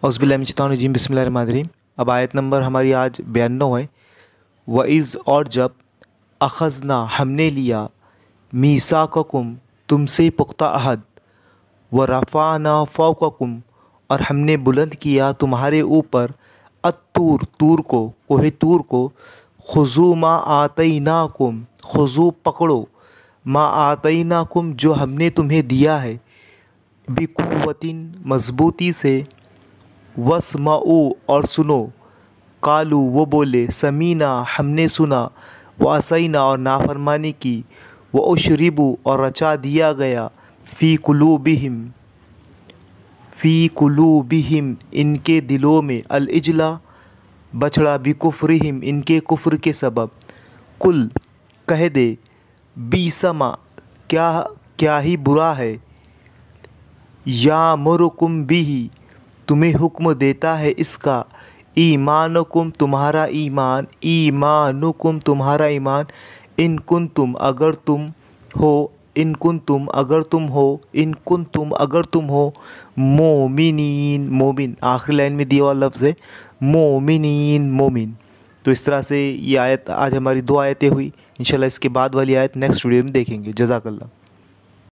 औज़ुबिल्लाहिमिनश्शैतानिर्रजीम बिस्मिल्लाहिर्रहमानिर्रहीम। अब आयत नंबर हमारी आज 92 है। वइज़ और जब अख़ज़ना हमने लिया मीसाक़कुम तुमसे पुख्ता अहद व रफ़अना फ़ौक़कुम और हमने बुलंद किया तुम्हारे ऊपर अत्तूर तूर को कोहे तूर को खुज़ू मा आतैनाकुम खुज़ू पकड़ो मा आतैनाकुम जो हमने तुम्हें दिया है बिकुव्वतिन मज़बूती से वस्मऊ और सुनो कालू वो बोले समीना हमने सुना व असैना और नाफरमानी की व उशरिबू और रचा दिया गया फ़ी कुलूबिहिम इनके दिलों में अल इजला बछड़ा बिकुफ्रिहिम इनके कुफ्र के सबब। कुल कह दे बीसमा क्या ही बुरा है यामुरुकुम बिही तुम्हें हुक्म देता है इसका ईमानुकुम तुम्हारा ईमान ईमानुकुम तुम्हारा ईमान इन कुंतुम अगर तुम हो मोमिनीन मोमिन। आखिरी लाइन में दिया हुआ लफ्ज़ है मोमिनीन मोमिन। तो इस तरह से ये आयत आज हमारी 2 आयतें हुई। इंशाल्लाह इसके बाद वाली आयत नेक्स्ट वीडियो में देखेंगे। जज़ाकल्लाह।